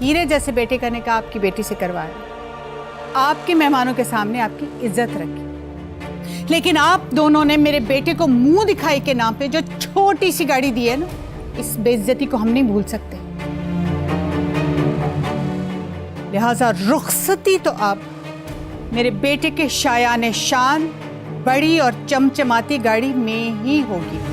हीरे जैसे बेटे का निकाह आपकी बेटी से करवाया, आपके मेहमानों के सामने आपकी इज्जत रखी, लेकिन आप दोनों ने मेरे बेटे को मुंह दिखाई के नाम पे जो छोटी सी गाड़ी दी है ना, इस बेइज्जती को हम नहीं भूल सकते। लिहाजा रुखसती तो आप मेरे बेटे के शायाने शान बड़ी और चमचमाती गाड़ी में ही होगी।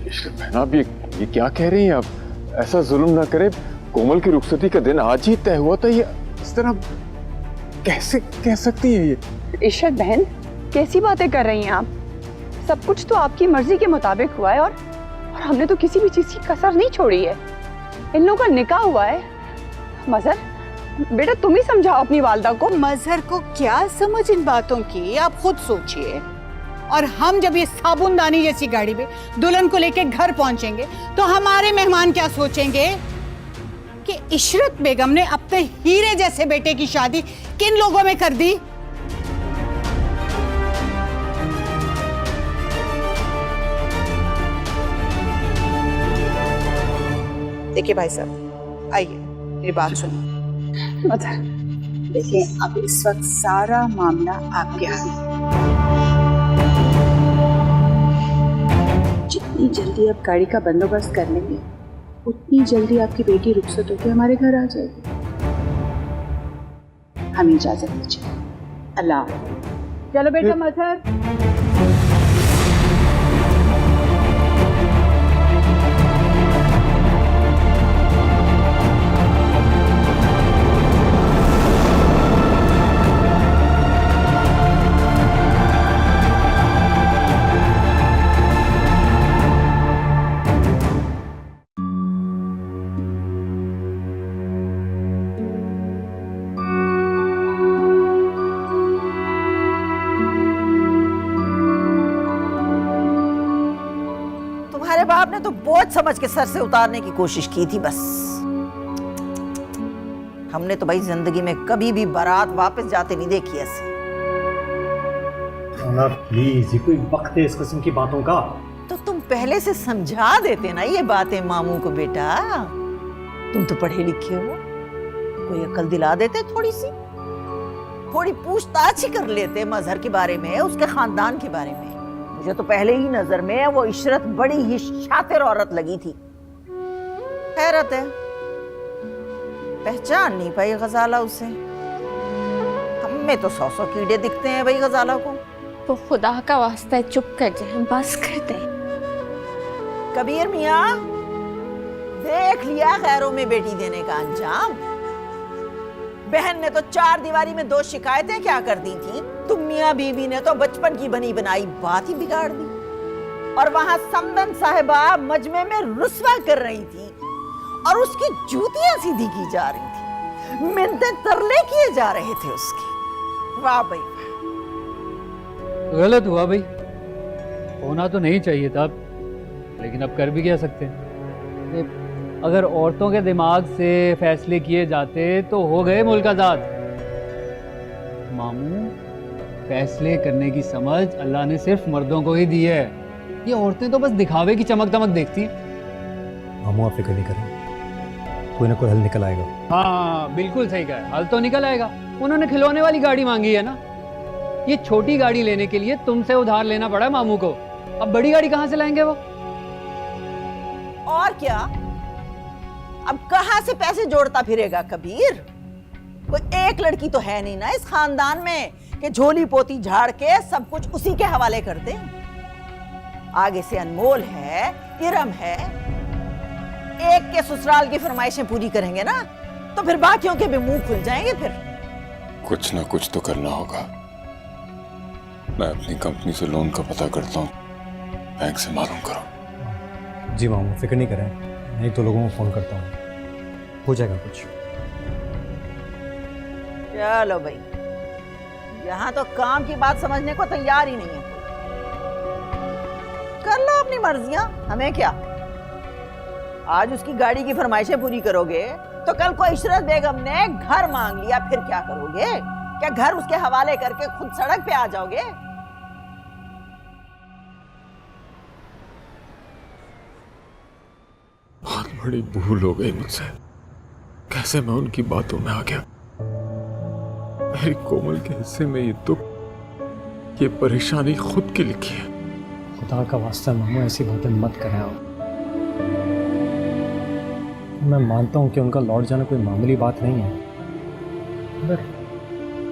इशरत बहन, आप ये क्या कह रही हैं? आप ऐसा जुल्म ना करें। कोमल की रुखसती का दिन आज ही तय हुआ था, ये इस तरह कैसे कह सकती है ये? इशरत बहन, कैसी बातें कर रही हैं आप? सब कुछ तो आपकी मर्जी के मुताबिक हुआ है और हमने तो किसी भी चीज की कसर नहीं छोड़ी है। इन लोगों का निकाह हुआ है। मजहर, बेटा तुम ही समझाओ अपनी वालदा को। मजहर को क्या समझ इन बातों की, आप खुद सोचिए। और हम जब ये साबुनदानी जैसी गाड़ी में दुल्हन को लेके घर पहुंचेंगे तो हमारे मेहमान क्या सोचेंगे कि इशरत बेगम ने अपने हीरे जैसे बेटे की शादी किन लोगों में कर दी। देखिए भाई साहब, आइए मेरी बात सुनिए। देखिए, अब इस वक्त सारा मामला आपके हाथ में। जितनी जल्दी आप गाड़ी का बंदोबस्त कर लेंगे, उतनी जल्दी आपकी बेटी रुखसत होकर हमारे घर आ जाएगी। हमें इजाजत दीजिए। अल्लाह। चलो बेटा मजहर। बाप ने तो बोझ समझ के सर से उतारने की कोशिश की थी बस। हमने तो भाई जिंदगी में कभी भी बारात वापस जाते नहीं देखी ऐसे। प्लीज, ये कोई वक्त है इस किस्म की बातों का? तो तुम पहले से समझा देते ना ये बातें मामू को। बेटा तुम तो पढ़े लिखे हो, कोई अकल दिला देते, थोड़ी सी थोड़ी पूछताछ ही कर लेते मजहर के बारे में, उसके खानदान के बारे में। मुझे तो पहले ही नजर में वो इशरत बड़ी ही शातिर औरत लगी थी। हैरत है, पहचान नहीं पाई गजाला उसे। हमें तो 100 कीड़े दिखते हैं भाई गजाला को। तो खुदा का वास्ता है चुप कर जाए, बस कर दे। कबीर मियाँ, देख लिया खैरों में बेटी देने का अंजाम। बहन ने तो 4 दीवारी में 2 शिकायतें क्या कर दी थी, तुम मियाँ बीवी ने तो बचपन की बनी बनाई बात ही बिगाड़ दी। और वहां समदन साहिबा मजमे में रुस्वा कर रही थी और उसकी जूतियां सीधी की जा रही थी, मिन्नतें तरले किए जा रहे थे उसके। वाह भाई, गलत हुआ भाई, होना तो नहीं चाहिए था, लेकिन अब कर भी क्या सकते हैं। अगर औरतों के दिमाग से फैसले किए जाते तो हो गए मुल्क आजाद। मामू, फैसले करने की समझ अल्लाह ने सिर्फ मर्दों को ही दी है। ये औरतें तो बस दिखावे की चमक दमक देखती। मामू, आप फिक्र नहीं करें, कोई ना कोई हल निकल आएगा। हाँ बिल्कुल सही कहा, हल तो निकल आएगा। उन्होंने खिलौने वाली गाड़ी मांगी है ना, ये छोटी गाड़ी लेने के लिए तुमसे उधार लेना पड़ा मामू को। अब बड़ी गाड़ी कहाँ से लाएंगे वो? और क्या, अब कहां से पैसे जोड़ता फिरेगा कबीर? कोई एक लड़की तो है नहीं ना इस खानदान में कि झोली पोती झाड़ के सब कुछ उसी के हवाले कर दे। आगे से अनमोल है, इरम है, एक के ससुराल की फरमाइशें पूरी करेंगे ना तो फिर बाकियों के भी मुंह खुल जाएंगे। फिर कुछ ना कुछ तो करना होगा। मैं अपनी कंपनी से लोन का पता करता हूँ, बैंक से मालूम करो। जी मामू, फिक्र नहीं करें, मैं 1-2 लोगों को फोन करता हूँ, हो जाएगा कुछ। चलो भाई, यहाँ तो काम की बात समझने को तैयार ही नहीं है। कर लो अपनी मर्जियां, हमें क्या। आज उसकी गाड़ी की फरमाइशें पूरी करोगे तो कल को इशरत बेगम ने घर मांग लिया, फिर क्या करोगे? क्या घर उसके हवाले करके खुद सड़क पे आ जाओगे? बड़ी भूल हो गई मुझसे। कैसे मैं उनकी बातों में आ गया। मेरी कोमल के हिस्से में ये दुख, ये परेशानी खुद की लिखी है। खुदा का वास्ता मामू ऐसी बातें मत करें आप। मैं मानता हूँ कि उनका लौट जाना कोई मामूली बात नहीं है, मगर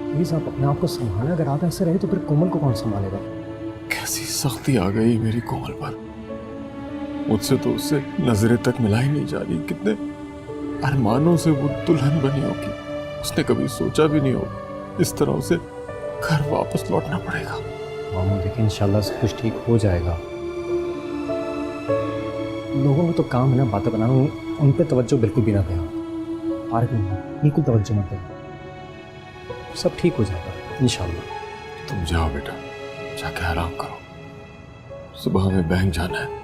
प्लीज आप अपने आप को संभालें। अगर आप ऐसे रहे तो फिर कोमल को कौन संभालेगा? कैसी सख्ती आ गई मेरी कोमल पर। मुझसे तो उससे नजरें तक मिलाई नहीं जा रही। कितने अरमानों से वो दुल्हन बनी होगी। उसने कभी सोचा भी नहीं होगा इस तरह उसे घर वापस लौटना पड़ेगा। मामू देखिए, इंशाल्लाह सब कुछ ठीक हो जाएगा। लोगों को तो काम है ना बातें बनाना, उन पे तवज्जो बिल्कुल भी ना दें। पार्क में बिल्कुल तवज्जो मत दें, सब ठीक हो जाएगा इंशाल्लाह। तुम जाओ बेटा, जाके आराम करो। सुबह हमें बैंक जाना है।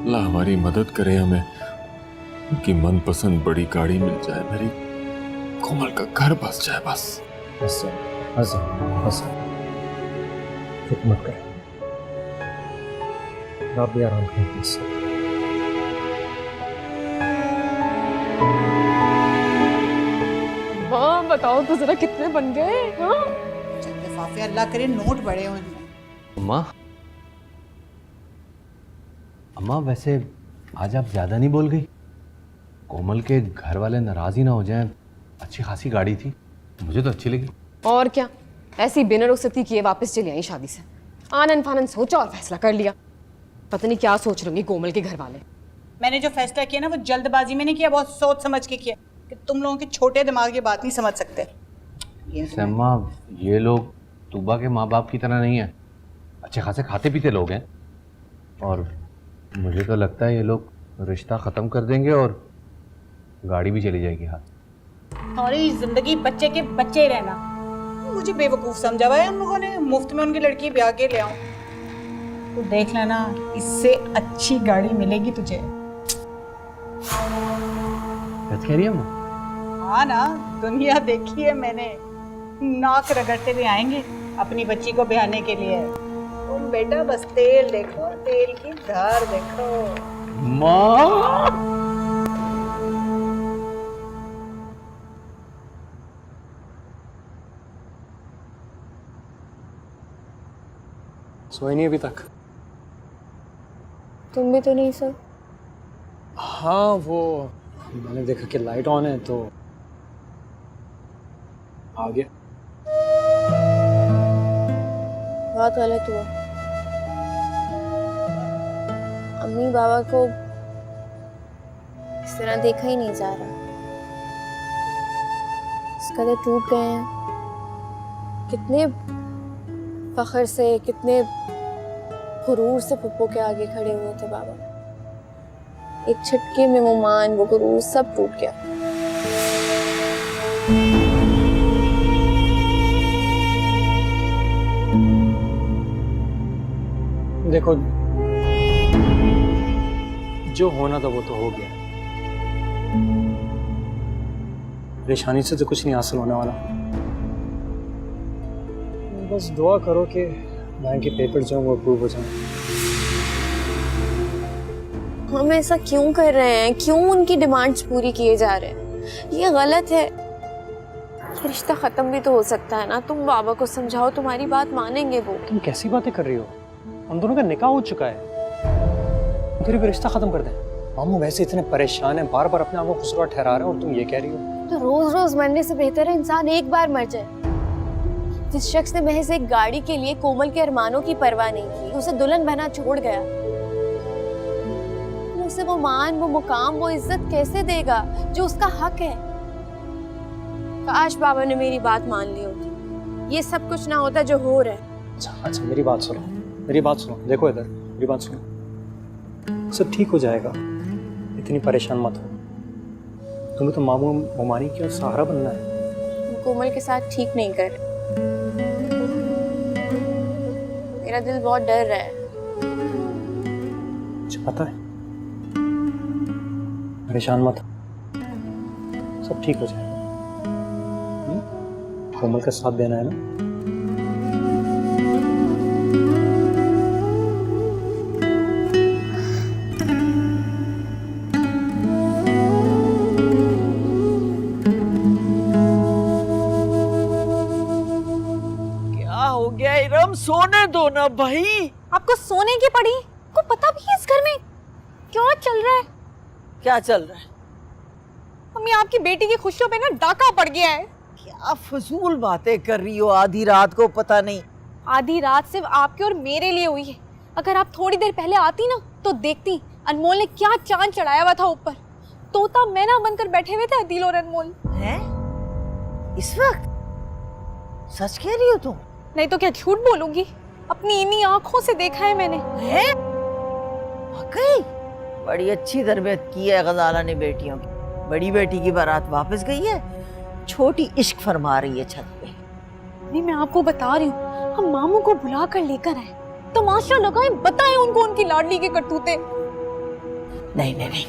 अल्लाह हमारी मदद करे, हमें उनकी मनपसंद बड़ी गाड़ी मिल जाए, मेरी कोमल का घर बस जाए बस। बस बस बस फिक्र मत करें, आप भी आराम करें प्लीज। हाँ बताओ तो जरा कितने बन गए? हाँ लिफाफे अल्लाह करे नोट बड़े हो इनमें। अम्मा, अम्मा वैसे आज आप ज़्यादा नहीं बोल गई। कोमल के घर वाले नाराज़ ही ना हो जाएं। अच्छी खासी गाड़ी थी, मुझे तो अच्छी लगी। और क्या, ऐसी बिना रुखसती किए वापस चली आई शादी से। आनन फानन सोचा और फैसला कर लिया। पता नहीं क्या सोच रही होंगी कोमल के घर वाले। मैंने जो फैसला किया ना वो जल्दबाजी में नहीं किया, बहुत सोच समझ के किया कि तुम लोगों के छोटे दिमाग की बात नहीं समझ सकते। अम्मा ये लोग तूबा के माँ बाप की तरह नहीं है, अच्छे खासे खाते पीते लोग हैं। और मुझे तो लगता है ये लोग रिश्ता ख़त्म कर देंगे और गाड़ी भी चली जाएगी हाथ। और ये जिंदगी बच्चे के बच्चे ही रहना। मुझे बेवकूफ़ समझा हुआ है उन लोगों ने। मुफ्त में उनकी लड़की ब्याह के ले आऊं तो देख लेना, इससे अच्छी गाड़ी मिलेगी तुझे। क्या कह रही है अम्मा? हाँ ना, दुनिया देखी है मैंने। नाक रगड़ते हुए आएंगे अपनी बच्ची को ब्याहने के लिए। तुम बेटा बस तेल देखो, तेल की धार देखो। माँ सोए नहीं अभी तक? तुम भी तो नहीं सो? हाँ वो मैंने देखा कि लाइट ऑन है तो आ गया। बहुत गलत हुआ। अम्मी बाबा को इस तरह देखा ही नहीं जा रहा। इस कदर टूट गए हैं। कितने फख्र से, कितने गुरूर से पप्पो के आगे खड़े हुए थे बाबा। एक झटके में वो मान, वो गुरूर सब टूट गया। देखो जो होना था वो तो हो गया। परेशानी से तो कुछ नहीं हासिल होने वाला। बस दुआ करो कि बैंक के पेपर जो हैं वो अप्रूव हो जाएं। हम ऐसा क्यों कर रहे हैं? क्यों उनकी डिमांड्स पूरी किए जा रहे हैं? ये गलत है। ये रिश्ता खत्म भी तो हो सकता है ना। तुम बाबा को समझाओ, तुम्हारी बात मानेंगे वो। तुम कैसी बातें कर रही हो? हम दोनों का निकाह हो चुका है, फिर भी रिश्ता खत्म कर दें? मामू वैसे इतने परेशान हैं, बार बार अपने आप को खुशरा ठहरा रहे हैं और तुम ये कह रही हो? तो रोज रोज मरने से बेहतर है इंसान एक बार मर जाए। जिस शख्स ने महज एक गाड़ी के लिए कोमल के अरमानों की परवाह नहीं की, उसे दुल्हन बना छोड़ गया, उसे वो मान, वो मुकाम, वो इज्जत कैसे देगा जो उसका हक है? काश बाबा ने मेरी बात मान ली होती, ये सब कुछ ना होता जो हो रहा है। अच्छा मेरी बात सुनो, मेरी बात सुनो। देखो इधर, मेरी बात सुनो। सब ठीक हो जाएगा, इतनी परेशान मत हो। तुम्हें तो मामू ममानी का सहारा बनना है। कोमल के साथ ठीक नहीं कर। मेरा दिल बहुत डर रहा है। मुझे पता है, परेशान मत हो, सब ठीक हो जाएगा। कोमल का साथ देना है ना। सोने दो ना भाई। आपको सोने की पड़ी? को पता भी है इस घर में क्या चल रहा है? क्या चल रहा है? मम्मी आपकी बेटी की खुशियों पे ना डाका पड़ गया है। क्या फजूल बातें कर रही हो, आधी रात को पता नहीं। आधी रात सिर्फ आपके और मेरे लिए हुई है। अगर आप थोड़ी देर पहले आती ना तो देखती अनमोल ने क्या चांद चढ़ाया हुआ था ऊपर। तोता मैना बनकर बैठे हुए थे अदील और अनमोल। हैं? इस वक्त? सच कह रही हो तुम? नहीं तो क्या झूठ बोलूंगी, अपनी इन्हीं आंखों से देखा है मैंने। हैं? वाकई बड़ी अच्छी तरबियत की है गजाला ने बेटियों की। बड़ी बेटी की बारात वापस गई है, छोटी इश्क फरमा रही है छत पे। नहीं मैं आपको बता रही हूँ, हम मामू को बुला कर लेकर आए, तमाशा लगाए, बताएं उनको उनकी लाडली के करतूते। नहीं नहीं नहीं,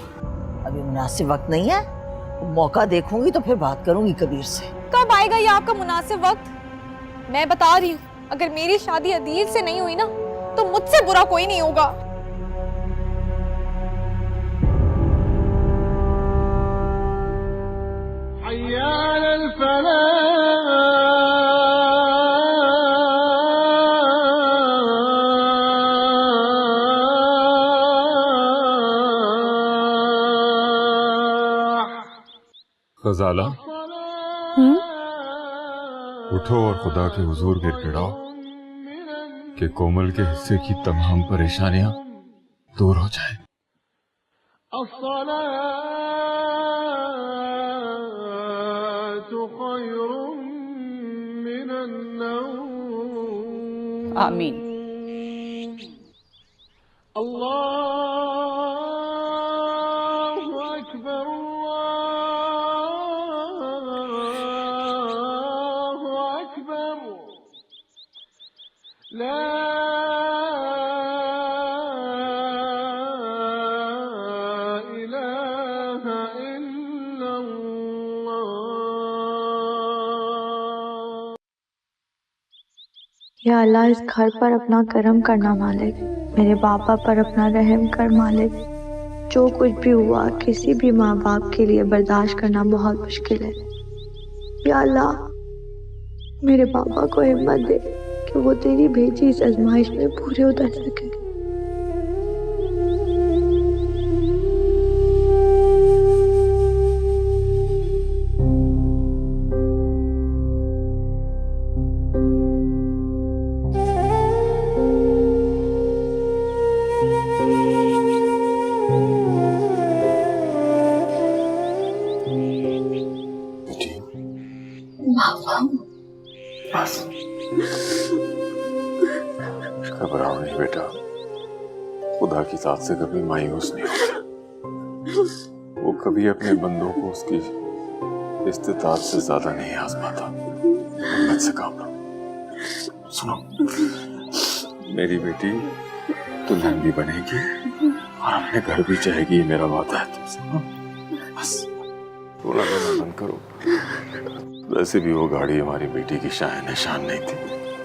अभी मुनासिब वक्त नहीं है। मौका देखूंगी तो फिर बात करूंगी कबीर से। कब आएगा ये आपका मुनासिब वक्त? मैं बता रही हूँ, अगर मेरी शादी अदील से नहीं हुई ना तो मुझसे बुरा कोई नहीं होगा। गजाला, उठो और खुदा के हुजूर गिड़गिड़ाओ कि कोमल के हिस्से की तमाम परेशानियां दूर हो जाएं। आमीन। या अल्लाह इस घर पर अपना करम करना मालिक, मेरे बाबा पर अपना रहम कर मालिक। जो कुछ भी हुआ किसी भी माँ बाप के लिए बर्दाश्त करना बहुत मुश्किल है। या अल्लाह मेरे बाबा को हिम्मत दे कि वो तेरी भेजी इस आजमाइश में पूरे उतर सके। घबराओ नहीं बेटा, खुदा की जात से कभी मायूस नहीं होता। वो कभी अपने बंदों को उसकी इस्तिताअत से ज्यादा नहीं आजमाता। हिम्मत से काम लो। सुनो, मेरी बेटी दुल्हन भी बनेगी और अपने घर भी जाएगी, मेरा वादा है तुमसे। बस थोड़ा रोना बंद करो। वैसे भी वो गाड़ी हमारी बेटी की शान निशान नहीं थी।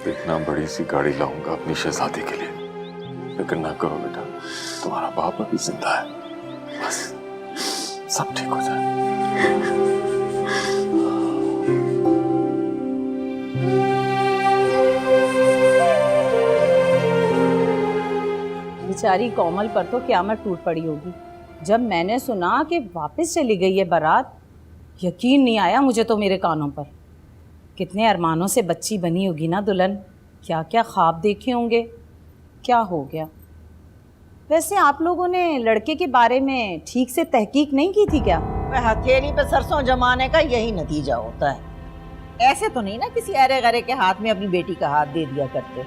देखना, बड़ी सी गाड़ी लाऊंगा अपनी शहजादी के लिए। फिक्र ना करो बेटा, तुम्हारा बाप अभी जिंदा है। बस सब ठीक हो जाए। बेचारी कोमल पर तो क़यामत टूट पड़ी होगी जब मैंने सुना कि वापस चली गई है बारात। यकीन नहीं आया मुझे तो मेरे कानों पर। कितने अरमानों से बच्ची बनी होगी ना दुल्हन, क्या क्या ख्वाब देखे होंगे। क्या हो गया? वैसे आप लोगों ने लड़के के बारे में ठीक से तहकीक नहीं की थी क्या? वह हथेली पे सरसों जमाने का यही नतीजा होता है। ऐसे तो नहीं ना किसी अरे गरे के हाथ में अपनी बेटी का हाथ दे दिया करते।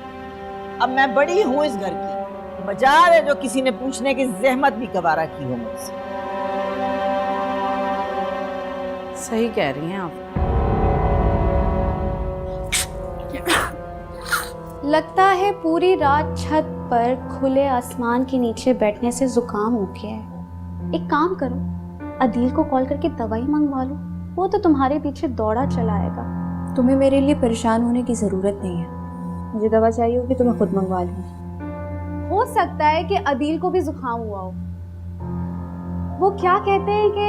अब मैं बड़ी हूँ इस घर की, मजाल है जो किसी ने पूछने की जहमत भी गवारा की हो मुझसे। सही कह रही हैं आप। लगता है पूरी रात छत पर खुले आसमान के नीचे बैठने से जुकाम हो गया है। एक काम करो, अदील को कॉल करके दवाई मंगवा लो, वो तो तुम्हारे पीछे दौड़ा चला आएगा। तुम्हें मेरे लिए परेशान होने की ज़रूरत नहीं है। मुझे दवा चाहिए होगी तो मैं खुद मंगवा लूँगी। हो सकता है कि अदील को भी जुकाम हुआ हो। वो क्या कहते हैं कि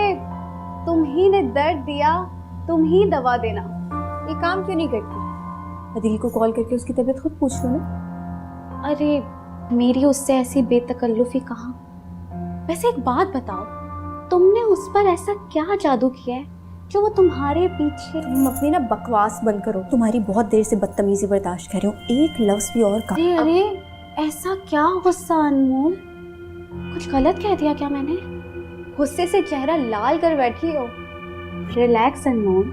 तुम ही ने दर्द दिया, तुम ही दवा देना। ये काम क्यों नहीं करती? अदील को कॉल करके उसकी तबीयत खुद पूछ लो ना। अरे मेरी उससे ऐसी बेतकल्लुफी कहाँ। वैसे एक बात बताओ, तुमने उस पर ऐसा क्या जादू किया है जो वो तुम्हारे पीछे। तुम अपनी ना बकवास बंद करो, तुम्हारी बहुत देर से बदतमीजी बर्दाश्त कर रही हूँ, एक लफ्ज भी और कहा। अरे अरे ऐसा क्या गुस्सा अनमोल, कुछ गलत कह दिया क्या मैंने? गुस्से से चेहरा लाल कर बैठी हो। रिलैक्स अनमोल,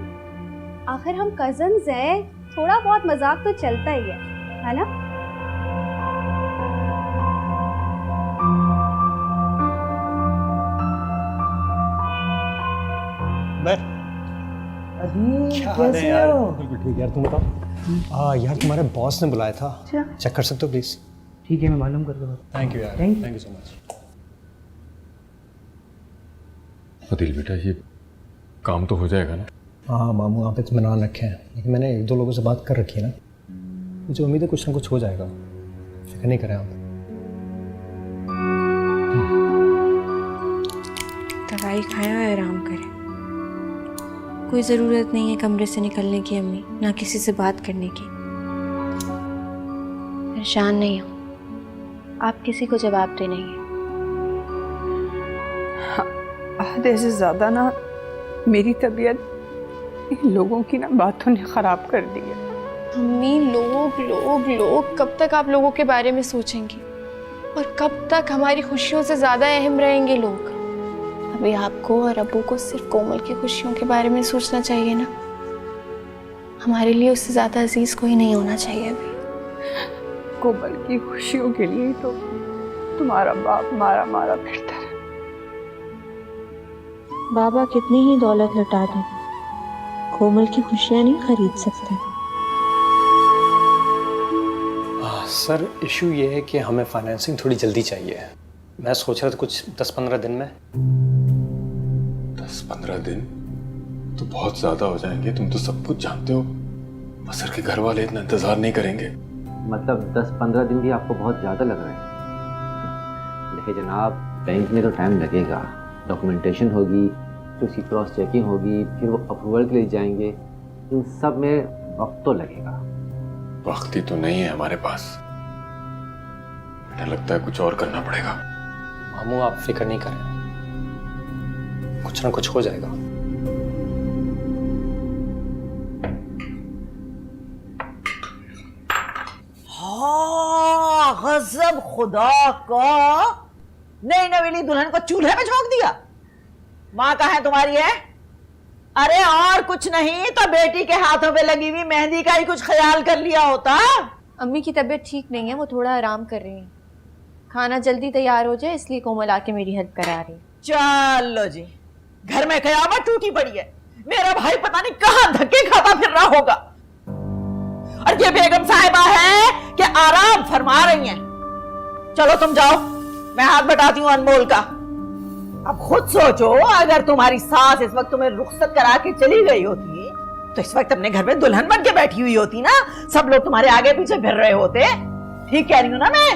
आखिर हम कजन्स हैं, थोड़ा बहुत मजाक तो चलता ही है ना? क्या हाल है यार? बिल्कुल ठीक है यार, तुम बताओ। यार तुम्हारे बॉस ने बुलाया था, चेक कर सकते हो प्लीज? ठीक है, मैं मालूम कर दूंगा। थैंक यू यार, thank you so much. Adil बेटा, ये काम तो हो जाएगा ना? हाँ मामू, आप इत्मीनान रखे हैं, लेकिन मैंने एक दो लोगों से बात कर रखी है ना, मुझे उम्मीद है कुछ ना कुछ हो जाएगा, फिक्र नहीं करें आप। दवाई खाया और आराम करें, कोई ज़रूरत नहीं है कमरे से निकलने की अम्मी, ना किसी से बात करने की। परेशान नहीं हो, आप किसी को जवाब दे नहीं है। आधे से ज़्यादा ना मेरी तबीयत इन लोगों की ना बातों ने ख़राब कर दी है। अम्मी लोग लोग लोग, कब तक आप लोगों के बारे में सोचेंगी और कब तक हमारी खुशियों से ज़्यादा अहम रहेंगे लोग? अभी आपको और अब्बू को सिर्फ कोमल की खुशियों के बारे में सोचना चाहिए ना, हमारे लिए उससे ज़्यादा अजीज कोई नहीं होना चाहिए अभी। कोमल की खुशियों के लिए तो तुम्हारा बाप मारा मारा फिरता है। बाबा कितनी ही दौलत लुटा दें, कोमल की खुशियाँ नहीं खरीद सकते। सर इशू ये है कि हमें फाइनेंसिंग थोड़ी जल्दी चाहिए। मैं सोच रहा था कुछ 10-15 दिन में। 10-15 दिन तो बहुत ज्यादा हो जाएंगे, तुम तो सब कुछ जानते हो। असर के घर वाले इतना इंतजार नहीं करेंगे। मतलब 10-15 दिन भी आपको बहुत ज़्यादा लग रहा है? देखिए जनाब, बैंक में तो टाइम लगेगा, डॉक्यूमेंटेशन होगी, फिर उसकी क्रॉस चेकिंग होगी, फिर वो अप्रूवल के लिए जाएंगे, इन सब में वक्त तो लगेगा। वक्त ही तो नहीं है हमारे पास, मुझे लगता है कुछ और करना पड़ेगा। मामू आप फिक्र नहीं करें, कुछ ना कुछ हो जाएगा। हाँ, गजब खुदा का, नई नवेली दुल्हन को चूल्हे में झोंक दिया। माँ कहाँ है तुम्हारी? है अरे और कुछ नहीं तो बेटी के हाथों पे लगी हुई मेहंदी का ही कुछ ख्याल कर लिया होता। अम्मी की तबीयत ठीक नहीं है, वो थोड़ा आराम कर रही हैं। खाना जल्दी तैयार हो जाए इसलिए कोमल आके मेरी हेल्प करा रही है। चलो जी, घर में कयामत टूटी पड़ी है। मेरा भाई पता नहीं कहाँ धक्के खाता फिर रहा होगा, और ये बेगम साहिबा है कि आराम फरमा रही हैं। चलो तुम जाओ, मैं हाथ बटाती हूँ अनमोल का। अब खुद सोचो, अगर तुम्हारी सास इस वक्त तुम्हें रुखसत करा के चली गई होती तो इस वक्त अपने घर में दुल्हन बन के बैठी हुई होती ना, सब लोग तुम्हारे आगे पीछे फिर रहे होते। ठीक कह रही हूँ ना मैं?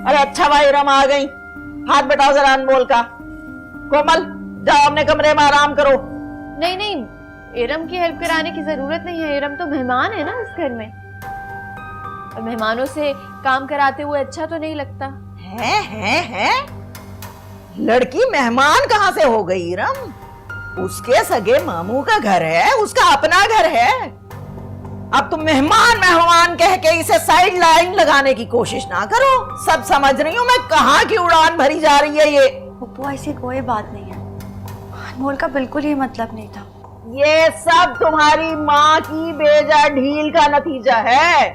अरे अच्छा भाई, रम आ गई, हाथ बटाओ जरा अनमोल का। कोमल जाओ अपने कमरे में आराम करो। नहीं नहीं, इरम की हेल्प कराने की जरूरत नहीं है, इरम तो मेहमान है ना इस घर में, और मेहमानों से काम कराते हुए अच्छा तो नहीं लगता। है लड़की मेहमान कहाँ से हो गई इरम? उसके सगे मामू का घर है, उसका अपना घर है। अब तुम मेहमान कह के इसे साइड लाइन लगाने की कोशिश ना करो। सब समझ रही हूँ मैं कहाँ की उड़ान भरी जा रही है ये। पप्पू ऐसी कोई बात नहीं है, अनमोल का बिल्कुल ये मतलब नहीं था। ये सब तुम्हारी माँ की बेजा ढील का नतीजा है।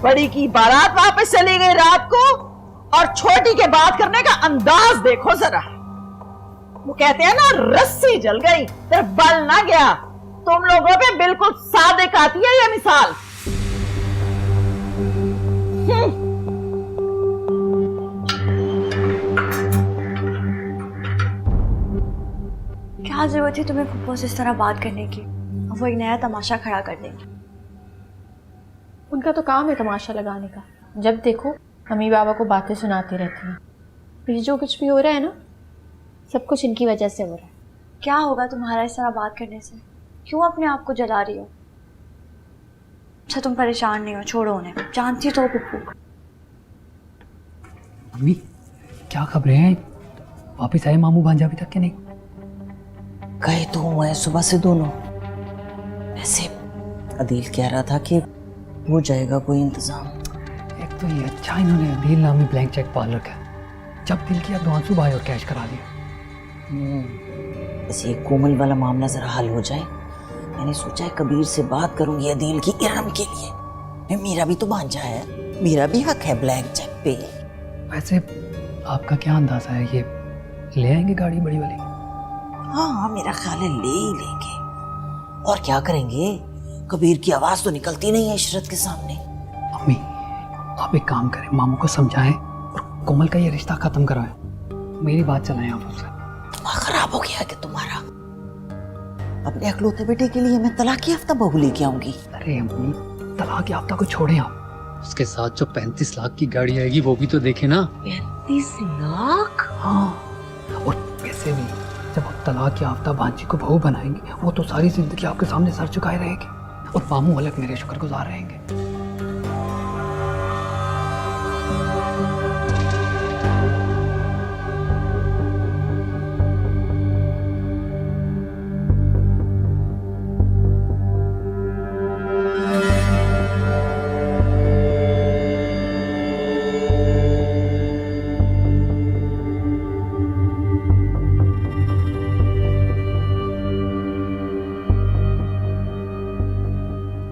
बड़ी की बारात वापस चली गई रात को, और छोटी के बात करने का अंदाज देखो जरा। वो कहते हैं ना, रस्सी जल गई फिर बल ना गया। तुम लोगों पे बिल्कुल सादिक आती है ये मिसाल। क्या जरूरत थी तुम्हें पप्पू से इस तरह बात करने की? अब वो एक नया तमाशा खड़ा कर देंगे। उनका तो काम है तमाशा लगाने का, जब देखो मम्मी बाबा को बातें सुनाती रहती हैं। ये जो कुछ भी हो रहा है ना, सब कुछ इनकी वजह से हो रहा है। क्या होगा तुम्हारा इस तरह बात करने से? क्यों अपने आप को जला रही हो? अच्छा तुम परेशान नहीं हो, छोड़ो उन्हें, जानती तो हो पुप्पू। मम्मी क्या खबरें हैं? वापिस आए मामू भांजा अभी तक के नहीं? गए तो हुए हैं सुबह से दोनों। ऐसे अदील कह रहा था कि हो जाएगा कोई इंतजाम। एक तो ये अच्छा इन्होंने अदील नामी ब्लैंक चेक पाल रखा है, जब दिल किया तो आंसू भाई और कैश करा दिया। ऐसे ये कोमल वाला मामला जरा हल हो जाए। मैंने सोचा है कबीर से बात करूंगी अदील की इरम के लिए। मेरा भी तो भांजा है, मेरा भी हक है ब्लैंक चेक पे। वैसे आपका क्या अंदाजा है, ये ले आएंगे गाड़ी बड़ी वाली? हाँ मेरा ख्याल है ले ही लेंगे। और क्या करेंगे, कबीर की आवाज तो निकलती नहीं है इशरत के सामने। मम्मी आप एक काम करें, मामू को समझाएं और कोमल का ये रिश्ता खत्म करवाएं। मेरी बात चलाएं आप उससे। दिमाग खराब हो गया कि तुम्हारा? अपने अकलौते बेटे के लिए मैं तलाक याफ्ता बहू लेके आऊंगी? अरे अम्मी तलाक याफ्ता को छोड़ें आप, उसके साथ जो 35 लाख की गाड़ी आएगी वो भी तो देखे ना। 35 लाख? हाँ, और वैसे भी जब आप तलाक याफ्ता भांजी को बहू बनाएंगे वो तो सारी जिंदगी आपके सामने सर झुकाए रहेगी और मामू अलग मेरे शुक्रगुजार रहेंगे।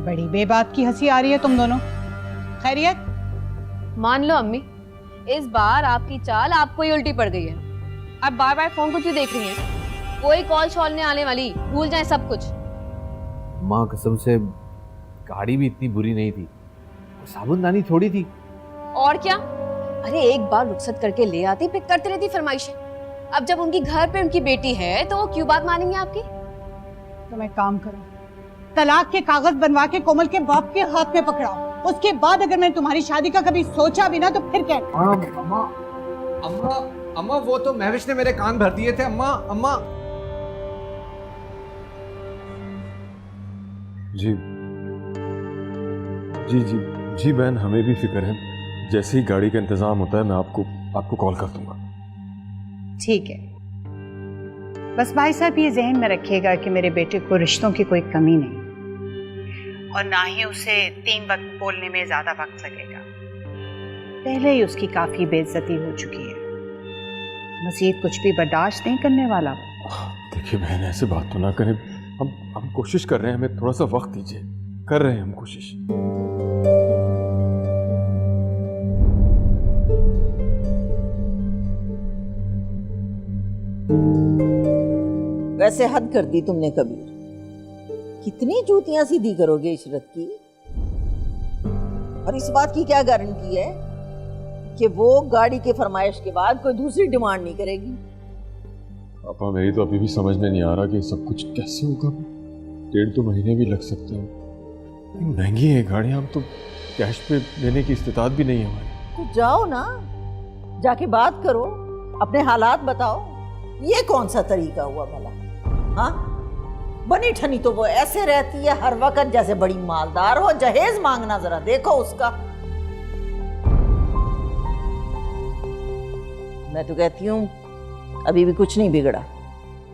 बड़ी बेबात की हंसी आ रही है तुम दोनों। खैरियत? मान लो अम्मी, इस बार आपकी चाल आपको ही उल्टी पड़ गई है। आप बार बार फोन को क्यों देख रही हैं? कोई कॉल शॉल नहीं आने वाली, भूल जाए सब कुछ। माँ कसम से गाड़ी भी इतनी बुरी नहीं थी, साबुनदानी थोड़ी थी। और क्या, अरे एक बार रुखसत करके ले आती, फिर करते रहती फरमाइशें। अब जब उनकी घर पे उनकी बेटी है तो वो क्यों बात मानेंगे आपकी? तुम एक काम करो, तलाक के कागज बनवा के कोमल के बाप के हाथ में पकड़ाओ। उसके बाद अगर मैंने तुम्हारी शादी का कभी सोचा भी ना तो फिर कहना। अम्मा अम्मा अम्मा, वो तो महविश ने मेरे कान भर दिए थे। अम्मा अम्मा। जी जी जी जी बहन, हमें भी फिक्र है। जैसे ही गाड़ी का इंतजाम होता है मैं आपको कॉल कर दूंगा। ठीक है, बस भाई साहब ये जहन में रखिएगा कि मेरे बेटे को रिश्तों की कोई कमी नहीं और ना ही उसे 3 वक्त बोलने में ज्यादा वक्त लगेगा। पहले ही उसकी काफी बेइज्जती हो चुकी है, मजीद कुछ भी बर्दाश्त नहीं करने वाला। देखिए बहन, ऐसे बात तो ना करें। हम कोशिश कर रहे हैं, हमें थोड़ा सा वक्त दीजिए। कर रहे हैं हम कोशिश। वैसे हद कर दी तुमने कबीर। कितनी जूतियां सीधी करोगे इशरत की? और इस बात की क्या गारंटी है कि वो गाड़ी के फरमाइश के बाद कोई दूसरी डिमांड नहीं करेगी? पापा, मेरी तो अभी भी समझ में नहीं आ रहा कि सब कुछ कैसे होगा। 1.5-2 महीने भी लग सकते हैं। महंगी है गाड़ियां, हम तो कैश पे लेने की इस्तेताद भी नहीं है हमारी। तो जाओ ना, जाके बात करो, अपने हालात बताओ। ये कौन सा तरीका हुआ भला? हाँ, बनी ठनी तो वो ऐसे रहती है हर वक्त जैसे बड़ी मालदार हो। जहेज मांगना जरा देखो उसका। मैं तो कहती हूँ अभी भी कुछ नहीं बिगड़ा,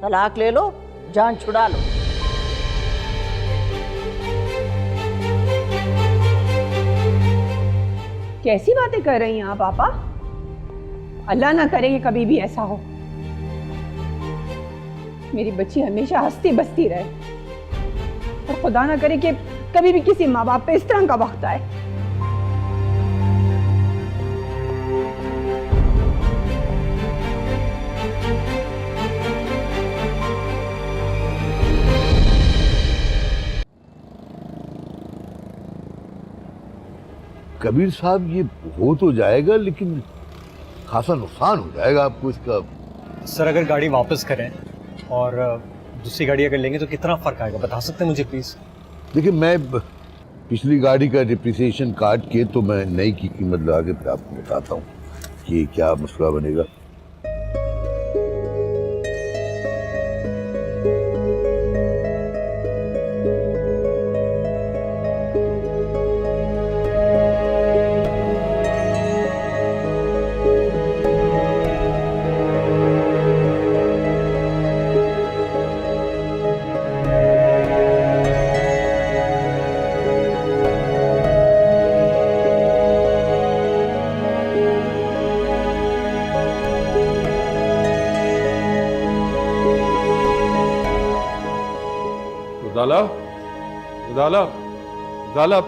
तलाक ले लो, जान छुड़ा लो। कैसी बातें कर रही हैं आप पापा? अल्लाह ना करे कि कभी भी ऐसा हो। मेरी बच्ची हमेशा हंसती बसती रहे और खुदा ना करे कि कभी भी किसी माँ बाप पे इस तरह का वक्त आए। कबीर साहब, ये हो तो जाएगा लेकिन खासा नुकसान हो जाएगा आपको इसका। सर अगर गाड़ी वापस करें और दूसरी गाड़ी अगर लेंगे तो कितना फर्क आएगा, बता सकते हैं मुझे प्लीज? देखिए, मैं पिछली गाड़ी का डिप्रिसिएशन काट के तो मैं नई की कीमत लगा के फिर आपको बताता हूँ कि क्या मसला बनेगा। उजाला, उजाला, उजाला,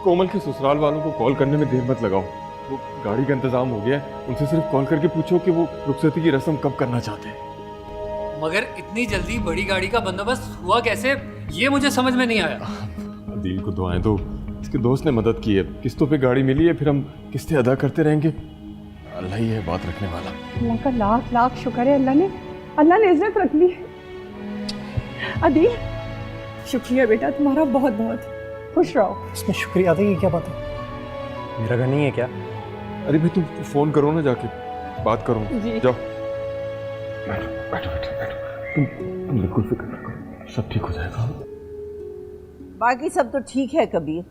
कोमल के ससुराल वालों को कॉल करने में देर मत लगाओ। वो गाड़ी का इंतजाम हो गया है, उनसे सिर्फ कॉल करके पूछो कि वो रुखसती की रस्म कब करना चाहते हैं। मगर इतनी जल्दी बड़ी गाड़ी का बंदोबस्त हुआ कैसे, ये मुझे समझ में नहीं आया। अदील को दुआएं दो, इसके दोस्त ने मदद की है, किस्तों पे गाड़ी मिली है, फिर हम किस्तें अदा करते रहेंगे। अल्लाह ही है बात रखने वाला। अल्लाह का लाख लाख शुक्र है, अल्लाह ने इज्जत रख ली है। अदील, शुक्रिया बेटा तुम्हारा, बहुत बहुत खुश रहो। इसमें शुक्रिया अदा की क्या बात है? मेरा घर नहीं है क्या? अरे भाई तुम फोन करो ना, जाके बात करो। जाओ बैठो बैठो बैठो बैठो, तुम बिल्कुल फिक्र मत करो, सब ठीक हो जाएगा। बाकी सब तो ठीक है कबीर,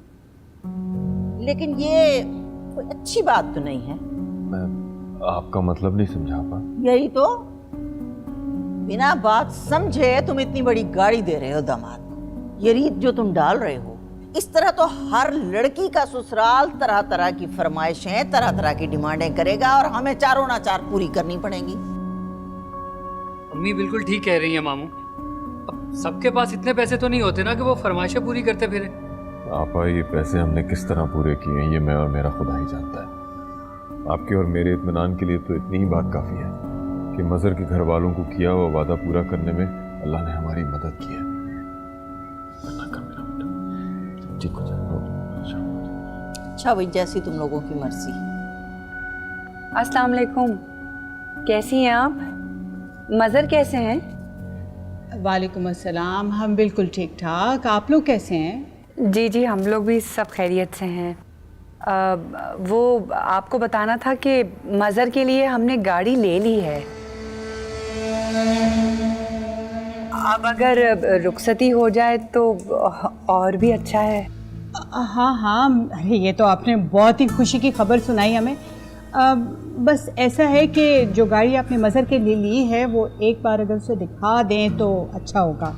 लेकिन ये कोई अच्छी बात तो नहीं है। मैं आपका मतलब नहीं समझा पा। यही तो, बिना बात समझे तुम इतनी बड़ी गाड़ी दे रहे हो दामाद को। ये रीत जो तुम डाल रहे हो, इस तरह तो हर लड़की का ससुराल तरह तरह की फरमाइशें, तरह तरह की डिमांडें करेगा और हमें चारों ना चार पूरी करनी पड़ेंगी। अम्मी बिल्कुल ठीक कह रही हैं मामू। अब सबके पास इतने पैसे तो नहीं होते ना कि वो फरमाइशें पूरी करते फिरे। आपा, ये पैसे हमने किस तरह पूरे किए हैं ये मैं और मेरा खुदा ही जानता है। आपके और मेरे इत्मीनान के लिए तो इतनी ही बात काफ़ी है कि मज़हर के घर वालों को किया हुआ वादा पूरा करने में अल्लाह ने हमारी मदद की है। ठीक हो जाएगा। अच्छा भाई, जैसी तुम लोगों की मर्जी। अस्सलाम वालेकुम, कैसी हैं आप? मज़हर कैसे हैं? वालेकुम अस्सलाम, हम बिल्कुल ठीक ठाक। आप लोग कैसे हैं? जी जी, हम लोग भी सब खैरियत से हैं। वो आपको बताना था कि मज़हर के लिए हमने गाड़ी ले ली है। अब अगर रुखसती हो जाए तो और भी अच्छा है। हाँ हाँ, अरे ये तो आपने बहुत ही खुशी की खबर सुनाई हमें। बस ऐसा है कि जो गाड़ी आपने मज़हर के लिए ली है वो एक बार अगर उसे दिखा दें तो अच्छा होगा।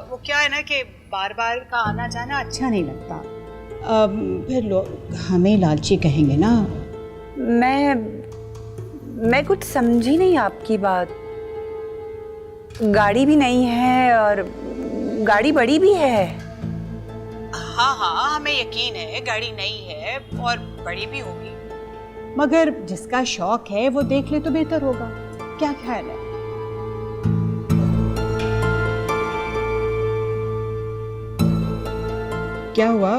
वो क्या है ना कि बार बार का आना जाना अच्छा नहीं लगता, फिर लोग हमें लालची कहेंगे ना। मैं कुछ समझी नहीं आपकी बात। गाड़ी भी नहीं है और गाड़ी बड़ी भी है। हाँ हाँ, हमें यकीन है गाड़ी नई है और बड़ी भी होगी, मगर जिसका शौक है वो देख ले तो बेहतर होगा। क्या ख्याल है? क्या हुआ?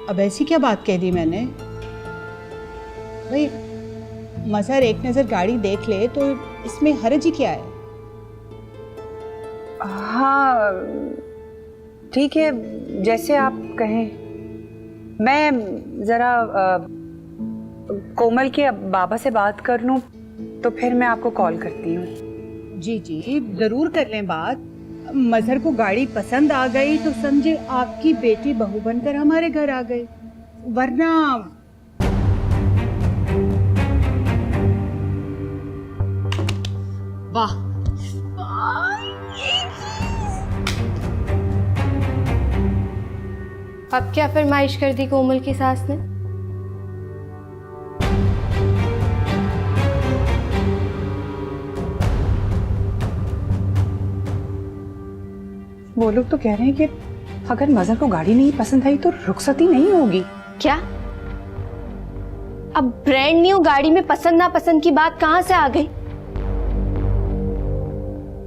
अब ऐसी क्या बात कह दी मैंने? भाई मज़हर एक नज़र गाड़ी देख ले तो इसमें हर्ज ही क्या है? हाँ ठीक है, जैसे आप कहें। मैं ज़रा कोमल के बाबा से बात कर लूँ तो फिर मैं आपको कॉल करती हूँ। जी जी, ज़रूर कर लें बात। मज़हर को गाड़ी पसंद आ गई तो समझे आपकी बेटी बहू बनकर हमारे घर आ गई, वरना वाह। अब क्या फरमाइश कर दी कोमल की सास ने? वो लोग तो कह रहे हैं कि अगर मज़हर को गाड़ी नहीं पसंद आई तो रुखसती नहीं होगी। क्या? अब ब्रांड न्यू गाड़ी में पसंद नापसंद की बात कहाँ से आ गई?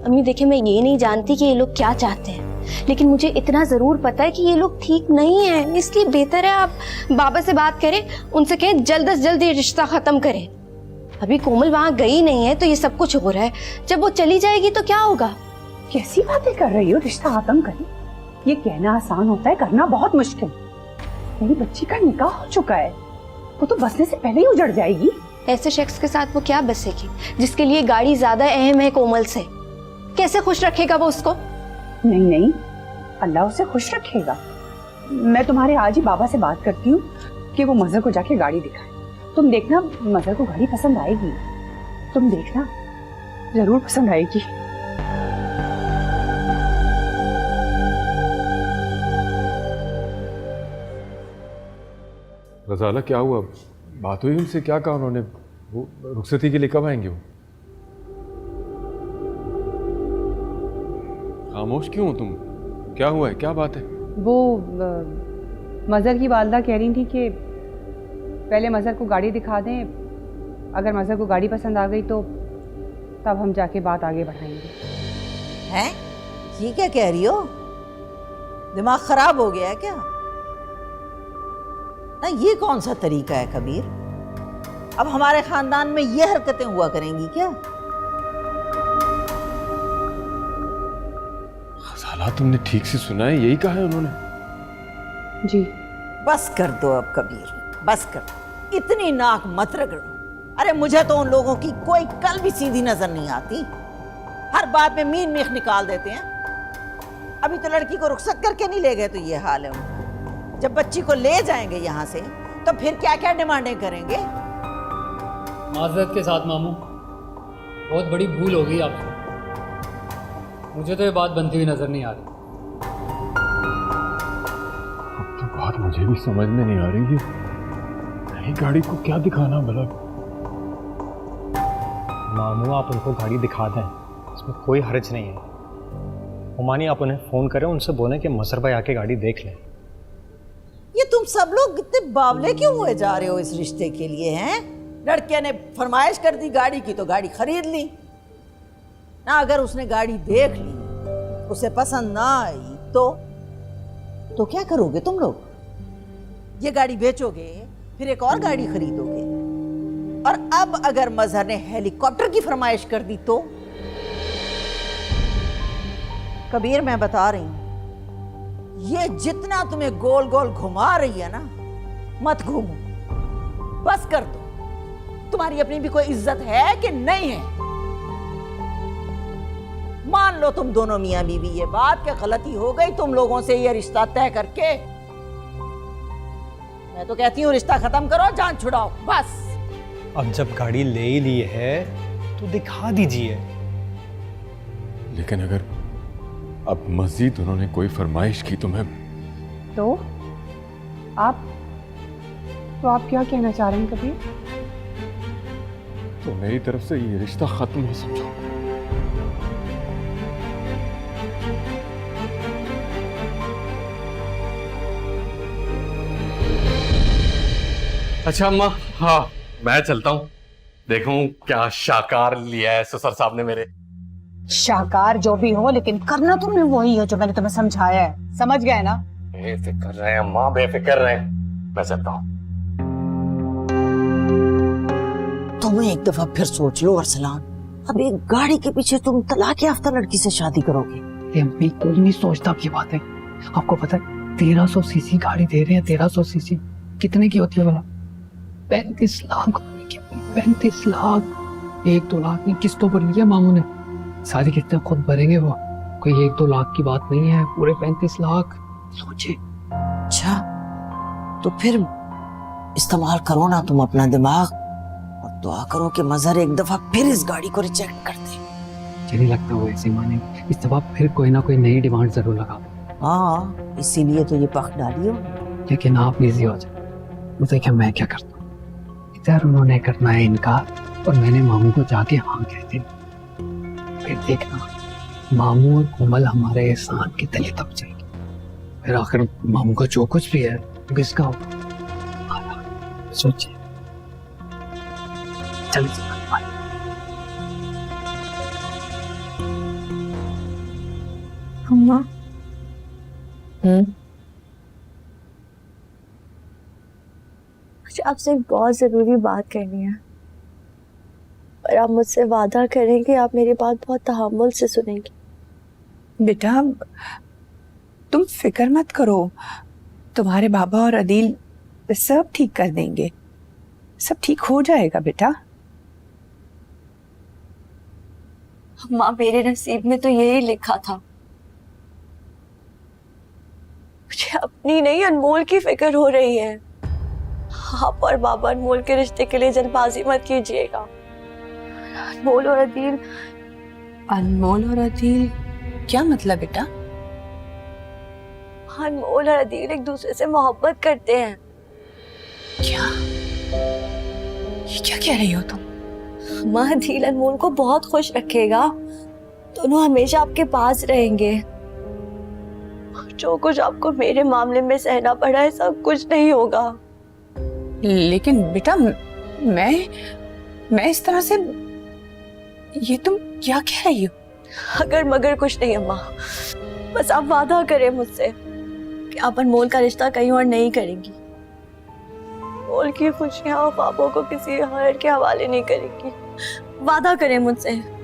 अम्मी देखिए, मैं ये नहीं जानती कि ये लोग क्या चाहते हैं, लेकिन मुझे इतना जरूर पता है कि ये लोग ठीक नहीं है। इसलिए बेहतर है आप बाबा से बात करें, उनसे कहें जल्द से जल्द ये रिश्ता खत्म करें। अभी कोमल वहां गई नहीं है तो ये सब कुछ हो रहा है, जब वो चली जाएगी तो क्या होगा? कैसी बातें कर रही हो? रिश्ता खत्म करें? ये कहना आसान होता है, करना बहुत मुश्किल। मेरी बच्ची का निकाह हो चुका है, वो तो बसने से पहले ही उजड़ जाएगी। ऐसे शख्स के साथ वो क्या बसेगी जिसके लिए गाड़ी ज्यादा अहम है कोमल से? कैसे खुश रखेगा वो उसको? नहीं नहीं, अल्लाह उसे खुश रखेगा। मैं तुम्हारे आज ही बाबा से बात करती हूँ कि वो मज़हर को जाके गाड़ी दिखाए। तुम देखना मज़हर को गाड़ी पसंद आएगी, तुम देखना जरूर पसंद आएगी। रज़ाला, क्या हुआ? बात हुई उनसे? क्या कहा उन्होंने? वो रुखसती के लिए कब आएंगे? वो खामोश क्यों हो तुम? क्या हुआ है, क्या बात है? वो मज़हर की वालदा कह रही थी कि पहले मज़हर को गाड़ी दिखा दें, अगर मज़हर को गाड़ी पसंद आ गई तो तब हम जाके बात आगे बढ़ाएंगे। हैं? ये क्या कह रही हो? दिमाग खराब हो गया है क्या? ना, ये कौन सा तरीका है कबीर? अब हमारे खानदान में ये हरकतें हुआ करेंगी क्या? खजाला, तुमने ठीक से सुना है? यही कहा है उन्होंने? जी। बस कर दो अब कबीर, बस कर दो, इतनी नाक मत रगड़ो। अरे मुझे तो उन लोगों की कोई कल भी सीधी नजर नहीं आती, हर बात में मीन मीख निकाल देते हैं। अभी तो लड़की को रुखसत करके नहीं ले गए तो ये हाल है उनका। जब बच्ची को ले जाएंगे यहाँ से तो फिर क्या क्या डिमांडें करेंगे? माजरत के साथ मामू, बहुत बड़ी भूल हो गई आपसे। मुझे तो ये बात बनती हुई नजर नहीं आ रही। अब तो बात मुझे भी समझ में नहीं आ रही है, नई गाड़ी को क्या दिखाना भला? मामू आप उनको गाड़ी दिखा दें, इसमें कोई हर्ज नहीं है। हुमानी आप उन्हें फ़ोन करें, उनसे बोलें कि मज़हर भाई आके गाड़ी देख लें। ये तुम सब लोग इतने बावले क्यों हुए जा रहे हो इस रिश्ते के लिए? हैं, लड़के ने फरमाइश कर दी गाड़ी की तो गाड़ी खरीद ली ना। अगर उसने गाड़ी देख ली, उसे पसंद ना आई तो क्या करोगे तुम लोग? ये गाड़ी बेचोगे, फिर एक और गाड़ी खरीदोगे, और अब अगर मजहर ने हेलीकॉप्टर की फरमाइश कर दी तो? कबीर, मैं बता रही हूं, ये जितना तुम्हें गोल गोल घुमा रही है ना, मत घूमो, बस कर दो। तुम्हारी अपनी भी कोई इज्जत है कि नहीं है? मान लो तुम दोनों मियां बीवी ये बात कि गलती हो गई तुम लोगों से ये रिश्ता तय करके। मैं तो कहती हूँ रिश्ता खत्म करो, जान छुड़ाओ, बस। अब जब गाड़ी ले ही ली है तो दिखा दीजिए। लेकिन अगर अब मजीद उन्होंने कोई फरमाइश की तो मैं तो आप क्या कहना चाह रहे हैं कबीर? तो मेरी तरफ से ये रिश्ता खत्म ही समझो। अच्छा अम्मा, हाँ मैं चलता हूँ, देखूं क्या शाकार लिया है ससुर साहब ने मेरे। शाकार जो भी हो, लेकिन करना तुमने वही है जो मैंने तुम्हें समझाया है, समझ गए ना? बेफिक्र रहे अम्मा, बेफिक्र रहे, मैं चलता हूँ। तुम एक दफा फिर सोच लो अरसलान, अब एक गाड़ी के पीछे तुम तलाक याफ्ता लड़की से शादी करोगे? बिल्कुल नहीं सोचता आपकी बातें। आपको पता है 1300 सीसी गाड़ी दे रहे हैं, 1300 सीसी कितने की होती है भला? 35 लाख। 35 लाख 1-2 लाख नहीं, किस्तों पर लिया मामू ने, सारी किस्तें खुद भरेंगे वो। कोई 1-2 लाख की बात नहीं है, पूरे 35 लाख सोचे। अच्छा, तो फिर इस्तेमाल करो ना तुम अपना दिमाग और दुआ करो कि मजहर एक दफा फिर इस गाड़ी को रिजेक्ट कर दे। मुझे नहीं लगता वो ऐसे माने, इस दफा फिर कोई ना कोई नई डिमांड जरूर लगा। हाँ, इसीलिए तो ये पख डाली हो। लेकिन आप बिजी हो जाए, वो देखिए मैं क्या करता हूँ। इधर उन्होंने करना है इनकार और मैंने मामू को जाके हाँ कहते, फिर देखना मामू और कोमल हमारे एहसान के तले दब जाएंगे, फिर आखिर मामू का जो कुछ भी है किसका होगा। सोचिए, चलिए अम्मा। मुझे आपसे एक बहुत ज़रूरी बात करनी है, और आप मुझसे वादा करें कि आप मेरी बात बहुत तहम्मुल से सुनेंगी। बेटा, तुम फिक्र मत करो, तुम्हारे बाबा और अदील सब ठीक कर देंगे, सब ठीक हो जाएगा बेटा। अम्मा, मेरे नसीब में तो यही लिखा था। मुझे अपनी नहीं, अनमोल की फिक्र हो रही है। आप और बाबा अनमोल के रिश्ते के लिए जल्दबाजी मत कीजिएगा। अनमोल और अदील। अनमोल और अदील क्या मतलब बेटा? अनमोल और अदील एक दूसरे से मोहब्बत करते हैं। क्या? ये क्या कह रही हो तुम? अम्मा, अदील अनमोल को बहुत खुश रखेगा, दोनों हमेशा आपके पास रहेंगे। जो कुछ आपको मेरे मामले में सहना पड़ा है सब कुछ नहीं होगा। लेकिन बेटा मैं इस तरह से, ये तुम क्या कह रही हो? अगर मगर कुछ नहीं अम्मा, बस आप वादा करें मुझसे कि आप अनमोल का रिश्ता कहीं और नहीं करेंगी। अनमोल की खुशियाँ पापों को किसी और के हवाले नहीं करेंगी। वादा करें मुझसे।